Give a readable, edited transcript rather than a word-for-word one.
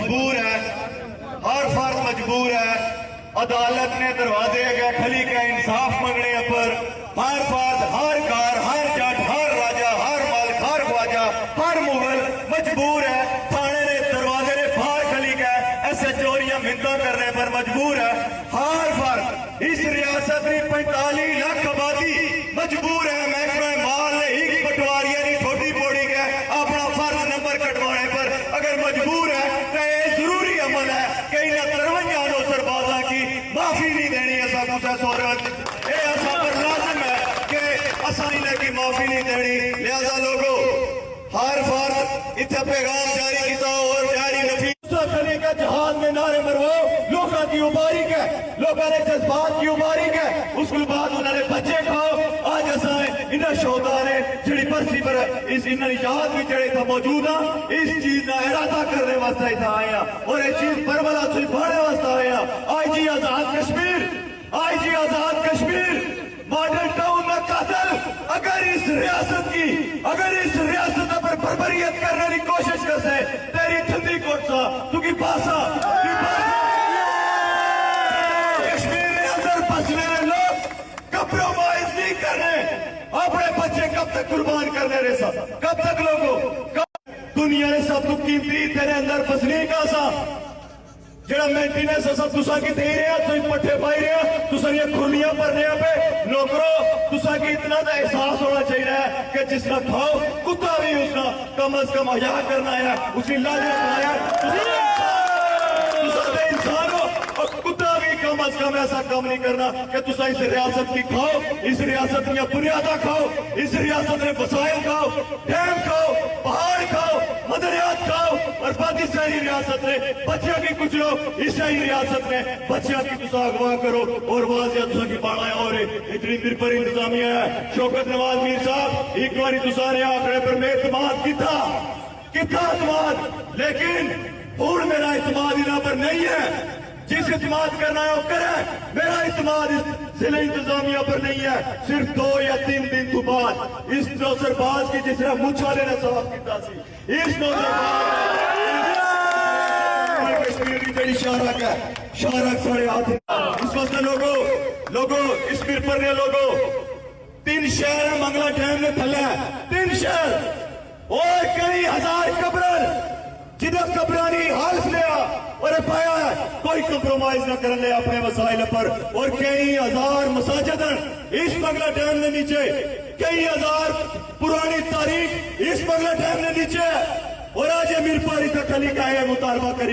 مجبور ہے، ہر فرد مجبور ہے، عدالت نے دروازے گئے کھلی کے انصاف منگنے پر ہر فرد، ہر کار، ہر جٹ، ہر راجہ، ہر ملک، ہر خواجہ، ہر مغل مجبور ہے، تھانے نے دروازے نے باہر کھلی گئے ایسے چوریاں منتوں کرنے پر مجبور ہے، ہر فرد اس ریاست میں 45 لاکھ آبادی مجبور ہے محکمہ مال نے ہی پٹواریاں نہیں چھوٹی بوڑی گئے اپنا فرض نمبر کٹوانے پر اگر مجبور ہے تو یہ ضروری عمل ہے کہ انہیں 53 سربازاں کی معافی نہیں دینی ایسا کچھ ہے صورت یہ ایسا پر لازم ہے کہ اسائنہ کی معافی نہیں دینی لہذا لوگوں ہر فرد اتھا پیغام جاری کیتا اور جاری نفیس خلی کا جہاد میں نعرے مرواؤ لوگاں کی اباری کے لوگاں نے جذبات کی اباری کے اس کے بعد انہوں نے بچے کھاؤ آج اسائیں انہاں شہداء نے جڑی برسی پر اس انہوں نے جہاد بھی جڑے تھا موجود ہیں اس چیز نہ ارادہ کرنے واسطے تھا آیا اور ایک چیز پرملا سے بھاڑے واسطے آیا آئی جی آزاد کشمیر آئی جی آزاد کشمیر ماڈل ٹاؤن میں قتل اگر اس ریاست پر بربریت کرنے کی کوشش کرتے تیری تھندی کوٹ سا تو کی پاسا کشمیر میں اندر پسنے لوگ کمپرومائز نہیں کرنے اپنے بچے کب تک قربان کرنے رہے سا کب تک لوگوں دنیا نے سب تو قیمتی تیرے اندر پسنے کا سا جڑا مینٹیننس اسا تساں کی دے رہے ہیں تو پٹھے پائی رہے ہیں تساں یہ کھرلیاں پڑھنے پہ نوکرو تساں کی اتنا دا احساس ہونا چاہیے کہ جس کا کھاؤ کتا بھی اس کا کم از کم حیا کرنا ہے اس کی لاج رکھنا ہے تساں دے انسان ہو اور کتا بھی کم از کم ایسا کام نہیں کرنا کہ تساں اس ریاست کی کھاؤ اس ریاست کی بنیادہ کھاؤ اس ریاست میں وسائل کھاؤ ڈیم کھاؤ پہاڑ کھاؤ مدریات کھاؤ اور پاکستانی ریاست نے بچیاں کی کچھ لوگ عیسائی ریاست میں بچیاں کی تسا اغوا کرو اور واضح تسا کی باڑا اور اتنی دیر پر انتظامیہ ہے شوکت نواز میر صاحب ایک باری تسا نے آخرے پر میں اعتماد کتا اعتماد لیکن پھوڑ میرا اعتماد انہاں پر نہیں ہے جس اعتماد کرنا ہے وہ کرے میرا اعتماد اس ضلع انتظامیہ پر نہیں ہے صرف 2 یا 3 دن تو بعد اس نوسر باز کی جس طرح مچھ والے نے صاحب کیتا سی اس نوسر باز کشمیر کی جڑی شارک ہے شارک سارے ہاتھ اس وقت لوگوں اس پیر پر نے لوگوں 3 شہر ہیں منگلا ڈیم نے تھلے ہیں 3 شہر اور کئی ہزار قبرن جنہیں قبرانی حالف لیا اور پایا ہے کوئی کمپرومائز نہ کرن لے اپنے مسائل پر اور کئی ہزار مساجد اس منگلا ڈیم نے نیچے کئی ہزار پرانی تاریخ اس منگلا ڈیم نے نیچے اور آج امیر پاری تک علی کا ہے مطالبہ کری